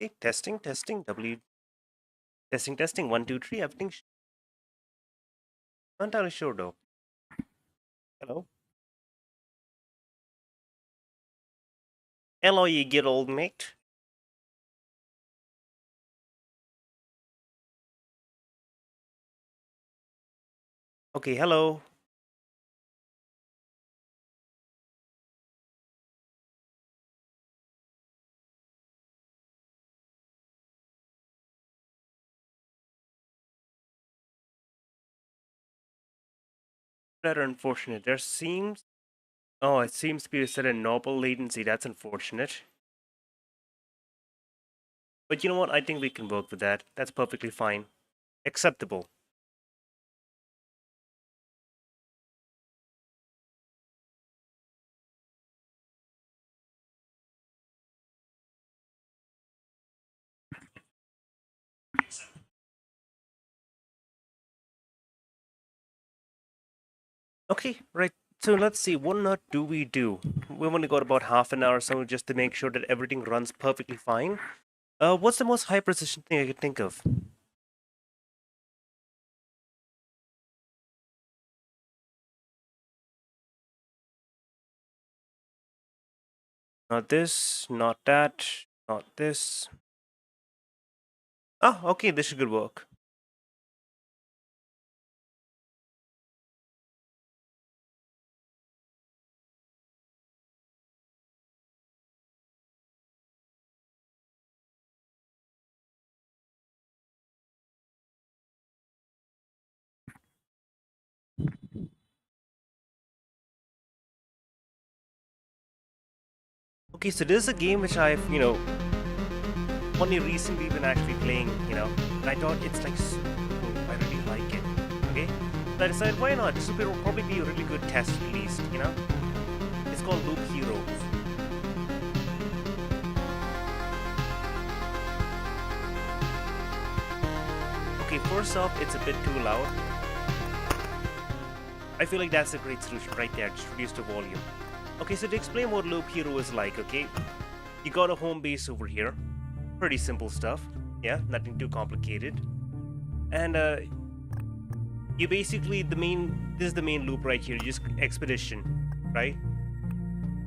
Okay, testing. Testing. 1, 2, 3. Everything. Not entirely sure though. Hello. Hello, you good old mate. Okay, hello. Rather unfortunate. There seems. Oh, it seems to be a certain noble latency. That's unfortunate. But you know what? I think we can work with that. That's perfectly fine. Acceptable. Okay, right. So let's see. What not do we do? We've only got about half an hour or so just to make sure that everything runs perfectly fine. What's the most high precision thing I could think of? Not this, not that, not this. Oh, okay, this should work. Okay, so this is a game which I've only recently been actually playing, and I thought it's like so cool. I really like it. Okay, so I decided why not? This will probably be a really good test released. It's called Loop Hero. Okay, first off, it's a bit too loud. I feel like that's a great solution right there. Just reduce the volume. Okay, so to explain what Loop Hero is like, okay, you got a home base over here. Pretty simple stuff. Yeah, nothing too complicated. And you basically this is the main loop right here. Just expedition, right?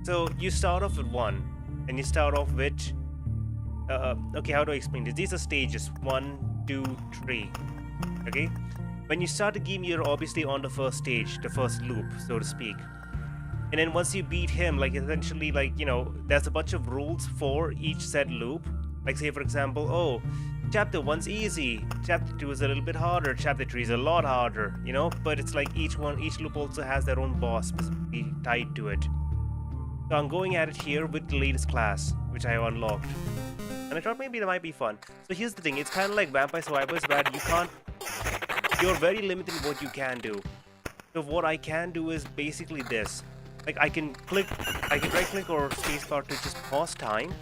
So you start off with one, and you start off with okay. How do I explain this? These are stages: 1, 2, 3. Okay. When you start the game, you're obviously on the first stage, the first loop, so to speak. And then once you beat him, like essentially, there's a bunch of rules for each said loop. Like say for example, oh, chapter one's easy, chapter two is a little bit harder, chapter three is a lot harder. But it's like each loop also has their own boss specifically tied to it. So I'm going at it here with the latest class, which I unlocked. And I thought maybe that might be fun. So here's the thing, it's kind of like Vampire Survivors where you're very limited in what you can do. So what I can do is basically this. Like I can right click or spacebar to just pause time.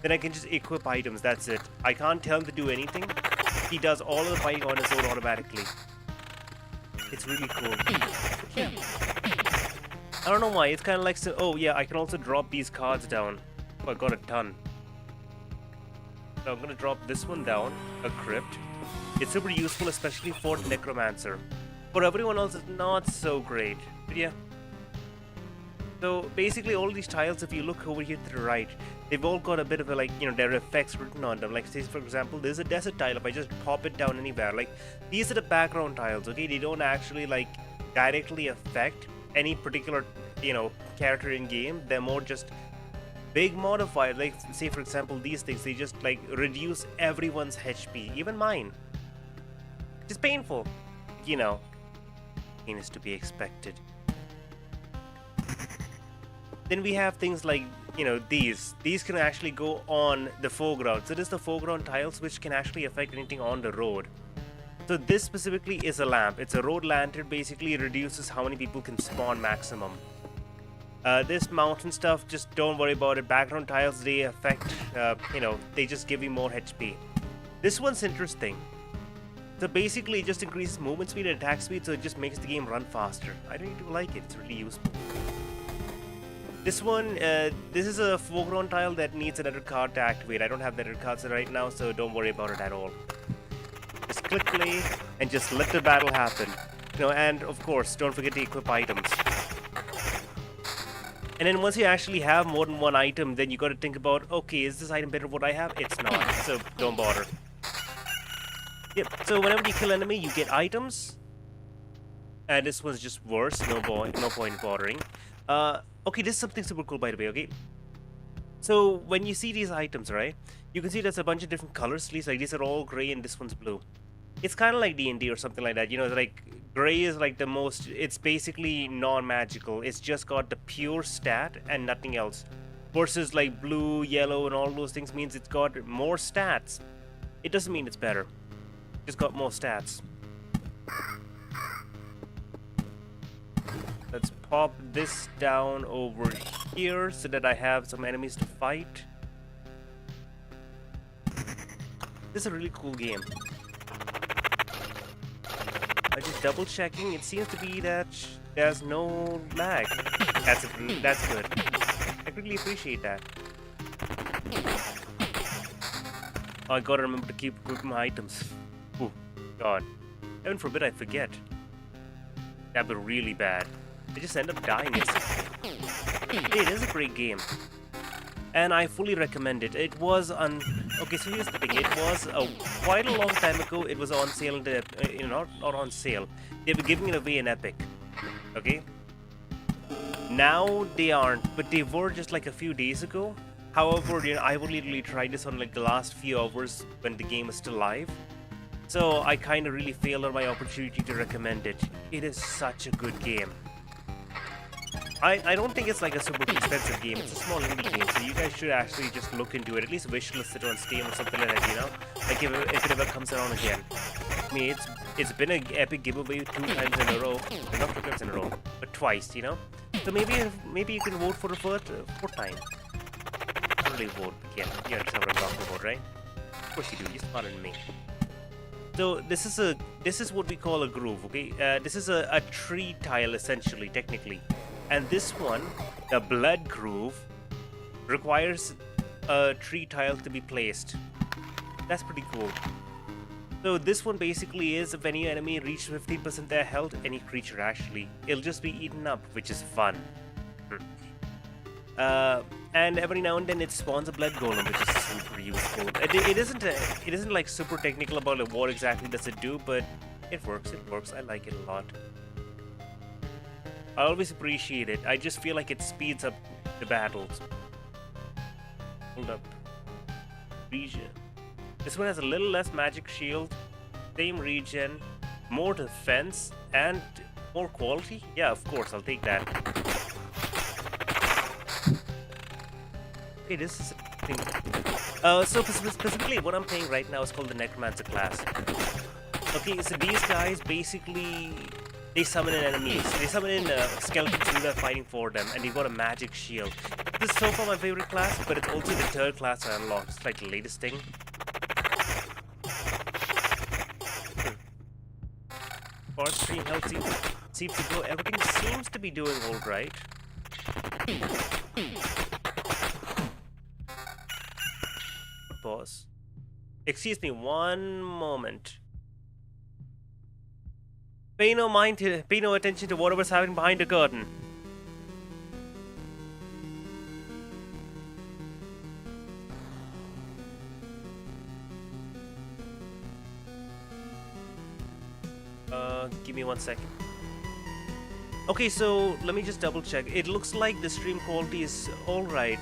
Then I can just equip items, that's it. I can't tell him to do anything. He does all of the fighting on his own automatically. It's really cool. I don't know why, it's kind of like, oh yeah, I can also drop these cards down. Oh, I got a ton. So I'm gonna drop this one down, a crypt. It's super useful, especially for Necromancer. For everyone else, it's not so great. But yeah. So basically all these tiles, if you look over here to the right, they've all got a bit of their effects written on them. Like say for example, there's a desert tile. If I just pop it down anywhere, like these are the background tiles, okay? They don't actually directly affect any particular, character in game. They're more just big modifier. Like say for example, these things, they just reduce everyone's HP, even mine. It's painful. Pain is to be expected. Then we have things like, these can actually go on the foreground. So this is the foreground tiles which can actually affect anything on the road. So this specifically is a lamp. It's a road lantern, basically reduces how many people can spawn maximum. This mountain stuff, just don't worry about it. Background tiles, they affect, they just give you more HP. This one's interesting. So basically it just increases movement speed and attack speed, so it just makes the game run faster. I really do like it, it's really useful. This one, this is a foreground tile that needs another card to activate. I don't have the other cards right now, so don't worry about it at all. Just click play and just let the battle happen. You know, and of course, don't forget to equip items. And then once you actually have more than one item, then you got to think about, okay, is this item better than what I have? It's not, so don't bother. Yep, so whenever you kill enemy, you get items. And this one's just worse, no point bothering. Okay, this is something super cool, by the way, okay? So when you see these items, right, you can see there's a bunch of different colors. At least like these are all gray and this one's blue. It's kind of like D&D or something like that. You know, like gray is like the most. It's basically non-magical. It's just got the pure stat and nothing else. Versus like blue, yellow, and all those things means it's got more stats. It doesn't mean it's better. It's just got more stats. Let's pop this down over here so that I have some enemies to fight. This is a really cool game. I'm just double checking. It seems to be that there's no lag. That's good. I really appreciate that. Oh, I gotta remember to keep equipping my items. Oh, God. Heaven forbid I forget. That'd be really bad. I just end up dying instantly. Hey, it is a great game. And I fully recommend it. It was on... Okay, so here's the thing. It was quite a long time ago. It was on sale in the... not on sale. They were giving it away in Epic. Okay? Now they aren't, but they were just like a few days ago. However, you know, I only literally tried this on like the last few hours when the game was still live. So I kind of really failed on my opportunity to recommend it. It is such a good game. I don't think it's like a super expensive game. It's a small indie game, so you guys should actually just look into it. At least wishlist it on Steam or something like that, you know? Like if it ever comes around again. I mean, it's been an epic giveaway 2 times in a row. Not 2 times in a row, but twice, you know? So maybe you can vote for the fourth time. Not really vote, but yeah, you understand what I'm talking about, right? Of course you do. You're smarter than me. So this is what we call a groove, okay? This is a tree tile essentially, technically. And this one, the blood groove, requires a tree tile to be placed. That's pretty cool. So this one basically is if any enemy reaches 15% their health, any creature actually, it'll just be eaten up, which is fun. And every now and then it spawns a blood golem, which is super useful. It isn't like super technical about like, what exactly does it do, but it works. It works. I like it a lot. I always appreciate it. I just feel like it speeds up the battles. Hold up. Regen. This one has a little less magic shield, same regen, more defense, and more quality. Yeah, of course, I'll take that. Okay, this is a thing. So specifically, what I'm playing right now is called the Necromancer class. Okay, so these guys basically. They summon in enemies. They summon in skeletons who are fighting for them, and they've got a magic shield. This is so far my favorite class, but it's also the third class I unlocked. It's like the latest thing. Forest stream health seems to go. Everything seems to be doing all right. Pause. Excuse me, one moment. Pay no attention to whatever's happening behind the curtain. Give me 1 second. Okay, so let me just double check. It looks like the stream quality is alright.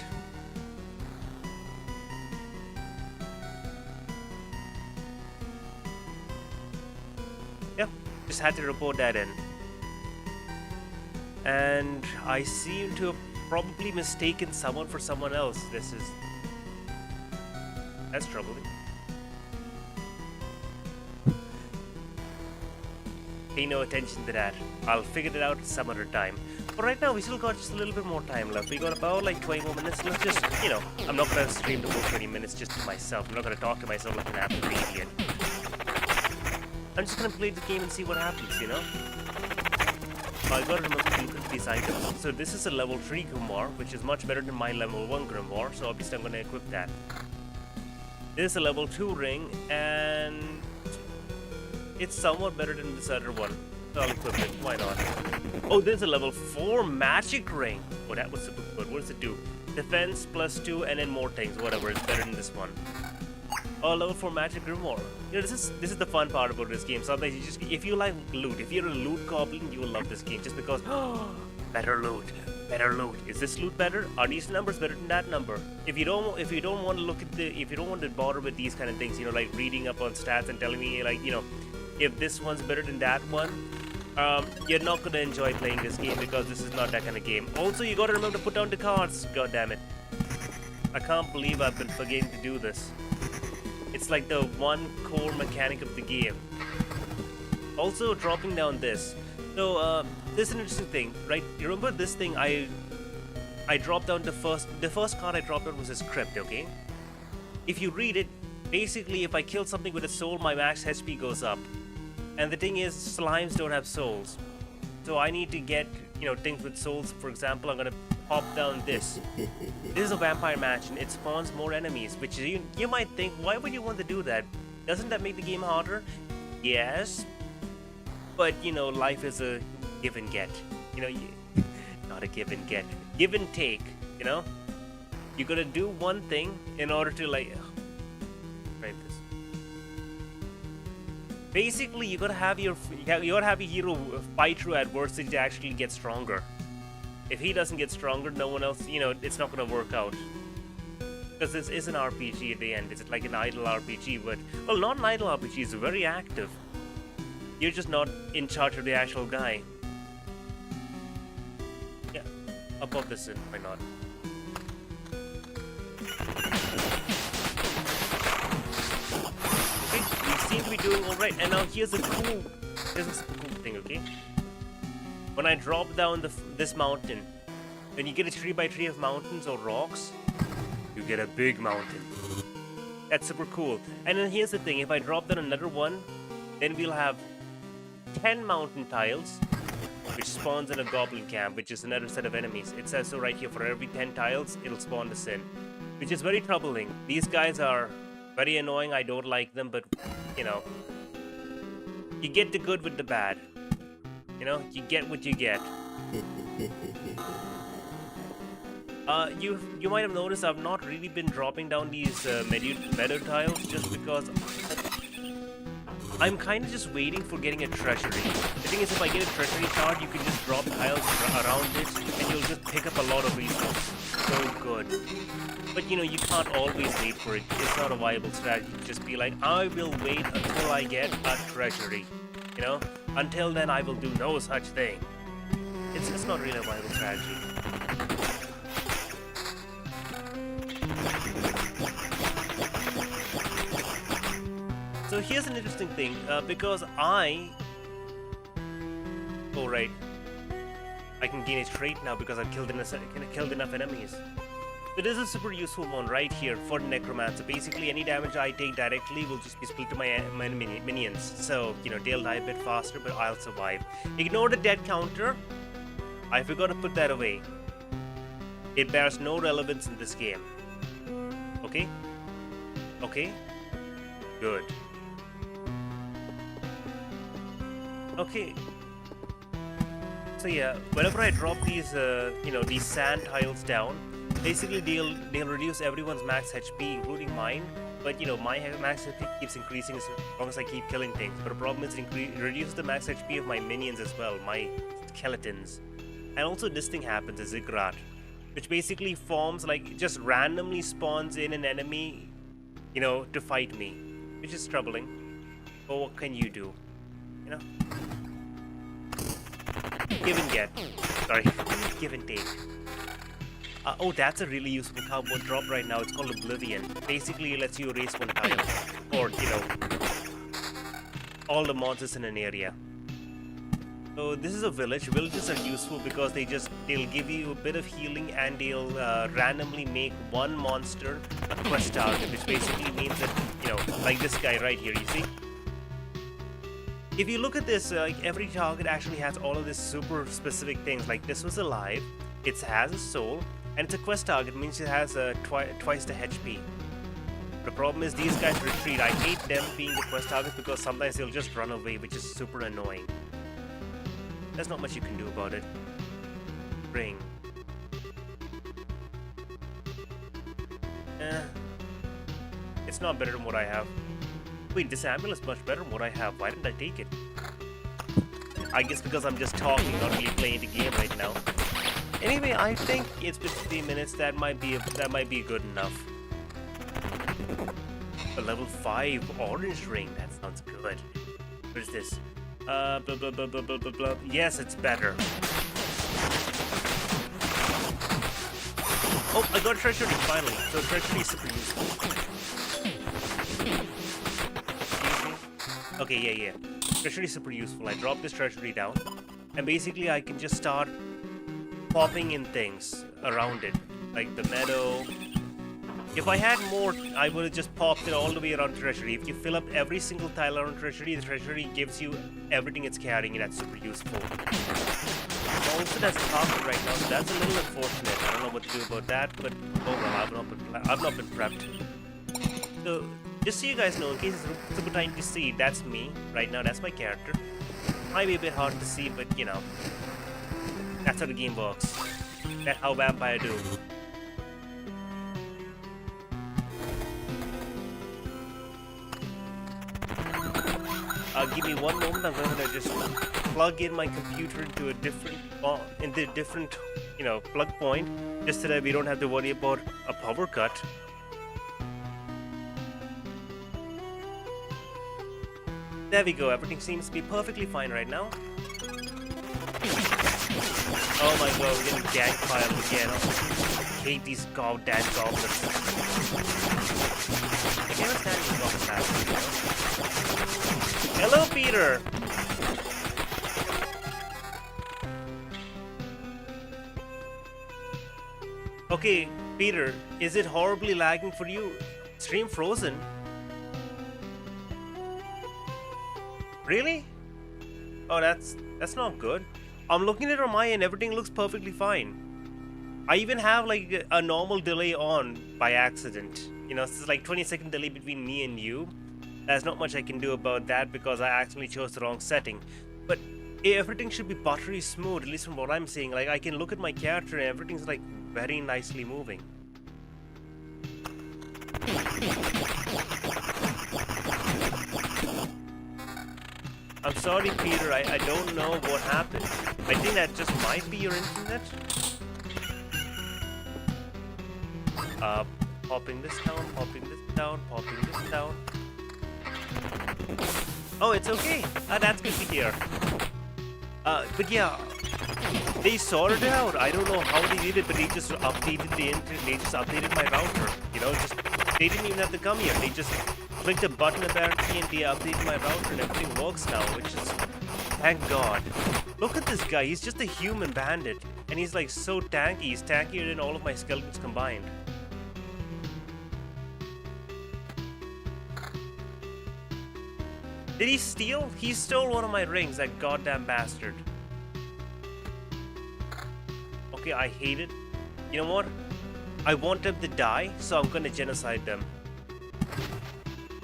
Yep. Just had to report that in. And I seem to have probably mistaken someone for someone else. That's troubling. Pay no attention to that. I'll figure it out some other time. But right now, we still got just a little bit more time left. We got about like 20 more minutes. Let's just, you know, I'm not gonna stream the whole 20 minutes just to myself. I'm not gonna talk to myself like an absolute idiot. I'm just gonna play the game and see what happens, you know? I gotta remember to equip these items. So this is a level 3 Grimoire, which is much better than my level 1 Grimoire, so obviously I'm gonna equip that. This is a level 2 ring, and it's somewhat better than this other one. So I'll equip it, why not? Oh, there's a level 4 magic ring. Oh, that was super good. What does it do? Defense plus 2 and then more things, whatever. It's better than this one. Oh, level 4 magic grimoire. You know, this is the fun part about this game. Sometimes you just, if you like loot, if you're a loot goblin, you will love this game just because better loot. Better loot. Is this loot better? Are these numbers better than that number? If you don't want to look at if you don't want to bother with these kind of things, you know, like reading up on stats and telling me like, you know, if this one's better than that one, you're not gonna enjoy playing this game because this is not that kind of game. Also, you gotta remember to put down the cards. God damn it! I can't believe I've been forgetting to do this. It's like the one core mechanic of the game. Also, dropping down this. So, this is an interesting thing, right? You remember this thing? I dropped down the first card I dropped down was this crypt. Okay. If you read it, basically, if I kill something with a soul, my max HP goes up. And the thing is, slimes don't have souls. So I need to get, you know, things with souls. For example, I'm gonna pop down this. This is a vampire mansion. It spawns more enemies, which you might think, why would you want to do that? Doesn't that make the game harder? Yes. But, you know, life is a give and get. You know, not a give and get. Give and take, you know? You gotta do one thing in order to, like... Right, this. Basically, you gotta have your hero fight through adversity to actually get stronger. If he doesn't get stronger, no one else, you know, it's not gonna work out. Because this is an RPG at the end. It's like an idle RPG, but well, not an idle RPG. It's very active. You're just not in charge of the actual guy. Yeah, I'll pop this in. Why not? Seem to be doing alright, and now here's a cool thing, okay? When I drop down this mountain, when you get a 3x3 of mountains or rocks, you get a big mountain. That's super cool. And then here's the thing, if I drop down another one, then we'll have 10 mountain tiles, which spawns in a goblin camp, which is another set of enemies. It says so right here, for every 10 tiles, it'll spawn this in, which is very troubling. These guys are very annoying, I don't like them, but, you know, you get the good with the bad. You know, you get what you get. You might have noticed I've not really been dropping down these meadow tiles just because I'm kind of just waiting for getting a treasury. The thing is, if I get a treasury card, you can just drop tiles around it and you'll just pick up a lot of resources. So good. But you know, you can't always wait for it. It's not a viable strategy to just be like, I will wait until I get a treasury. You know? Until then, I will do no such thing. It's just not really a viable strategy. So here's an interesting thing, because oh right, I can gain a trait now because I've killed enough enemies. So this is a super useful one right here for Necromancer. Basically, any damage I take directly will just be split to my minions. So, you know, they'll die a bit faster, but I'll survive. Ignore the death counter. I forgot to put that away. It bears no relevance in this game. Okay? Okay? Good. Okay. So yeah, whenever I drop these, you know, these sand tiles down, basically they'll reduce everyone's max HP, including mine. But you know, my max HP keeps increasing as long as I keep killing things. But the problem is it reduces the max HP of my minions as well, my skeletons. And also this thing happens, a ziggurat, which basically forms, like, just randomly spawns in an enemy, you know, to fight me, which is troubling. But what can you do? You know? Give and get. Sorry. Give and take. Oh, that's a really useful cardboard drop right now. It's called Oblivion. Basically, it lets you erase one tile. Or, you know, all the monsters in an area. So this is a village. Villages are useful because they'll give you a bit of healing and they'll randomly make one monster a quest target, which basically means that, you know, like this guy right here, you see? if you look at this, like every target actually has all of these super specific things. Like this was alive, it has a soul, and it's a quest target, means it has twice the HP. The problem is these guys retreat. I hate them being the quest targets because sometimes they'll just run away, which is super annoying. There's not much you can do about it. Ring. It's not better than what I have. Wait, this amulet is much better than what I have. Why didn't I take it? I guess because I'm just talking, not really playing the game right now. Anyway, I think it's been 15 minutes. That might be good enough. A level 5 orange ring. That sounds good. What is this? Blah, blah, blah, blah, blah, blah, blah. Yes, it's better. Oh, I got a treasure finally. So treasure is super useful. Okay, yeah. Treasury is super useful. I drop this treasury down, and basically I can just start popping in things around it, like the meadow. If I had more, I would have just popped it all the way around treasury. If you fill up every single tile around treasury, the treasury gives you everything it's carrying, and that's super useful. It also has a carpet right now, so that's a little unfortunate. I don't know what to do about that, but oh well, I've not been prepped. So, just so you guys know, in case it's super tiny to see, that's me right now. That's my character. Might be a bit hard to see, but you know, that's how the game works. That's how vampire do. Give me one moment. I'm gonna just plug in my computer into a different, plug point, just so that we don't have to worry about a power cut. There we go, everything seems to be perfectly fine right now. Oh my god, we're getting gang piled again. I hate these goddamn goblins. I can't understand these goblins happening. Hello, Peter! Okay, Peter, is it horribly lagging for you? Stream frozen? Really? Oh, that's not good. I'm looking at it on my end, everything looks perfectly fine. I even have like a normal delay on by accident. You know, it's like 20-second delay between me and you. There's not much I can do about that because I accidentally chose the wrong setting. But everything should be buttery smooth, at least from what I'm seeing. Like I can look at my character and everything's like very nicely moving. I'm sorry, Peter, I don't know what happened. I think that just might be your internet. Popping this down, popping this down, popping this down. Oh, it's okay. That's good to hear. But yeah, they sorted it out. I don't know how they did it, but they just updated the internet. They just updated my router. You know, they didn't even have to come here. They just clicked a button apparently and they updated my router and everything works now, which is, thank God. Look at this guy, he's just a human bandit. And he's like so tanky, he's tankier than all of my skeletons combined. Did he steal? He stole one of my rings, that goddamn bastard. Okay, I hate it. You know what? I want them to die, so I'm gonna genocide them.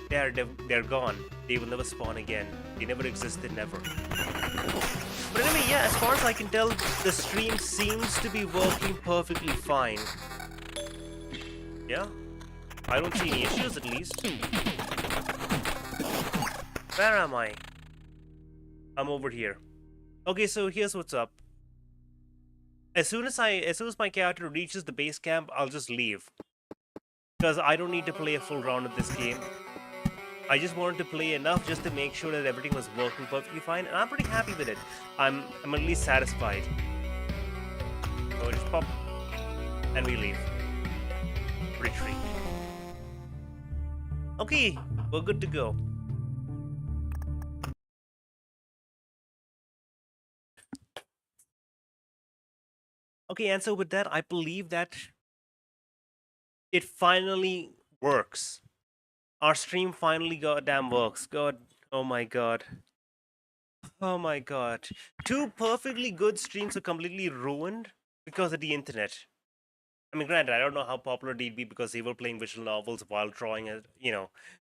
They're gone. They will never spawn again. They never existed, never. But anyway, yeah, as far as I can tell, the stream seems to be working perfectly fine. Yeah? I don't see any issues, at least. Where am I? I'm over here. Okay, so here's what's up. As soon as my character reaches the base camp, I'll just leave. Because I don't need to play a full round of this game. I just wanted to play enough just to make sure that everything was working perfectly fine, and I'm pretty happy with it. I'm at least satisfied. So just pop, and we leave. Retreat. Okay, we're good to go. Okay, and so with that, I believe that it finally works. Our stream finally goddamn works. God, oh my god. Oh my god. Two perfectly good streams are completely ruined because of the internet. I mean, granted, I don't know how popular they'd be because they were playing visual novels while drawing it,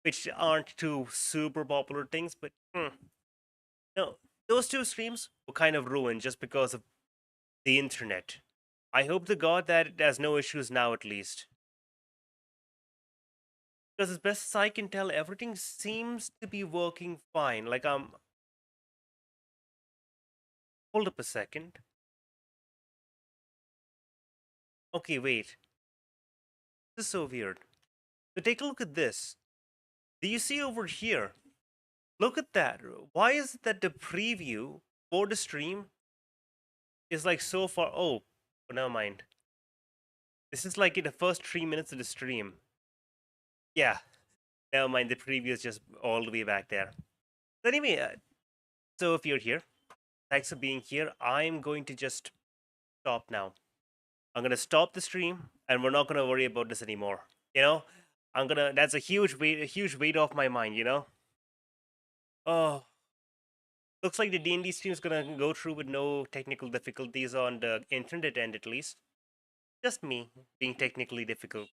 which aren't two super popular things, but no, those two streams were kind of ruined just because of the internet. I hope to God that it has no issues now, at least. Because as best as I can tell, everything seems to be working fine. Like, hold up a second. Okay, wait. This is so weird. So take a look at this. Do you see over here? Look at that. Why is it that the preview for the stream is like so far? Oh, never mind. This is like in the first 3 minutes of the stream. Yeah, never mind. The preview is just all the way back there. But anyway, so if you're here, thanks for being here. I'm going to just stop now. I'm gonna stop the stream, and we're not gonna worry about this anymore. You know, That's a huge weight off my mind. Oh, looks like the D&D stream is gonna go through with no technical difficulties on the internet end, at least. Just me being technically difficult.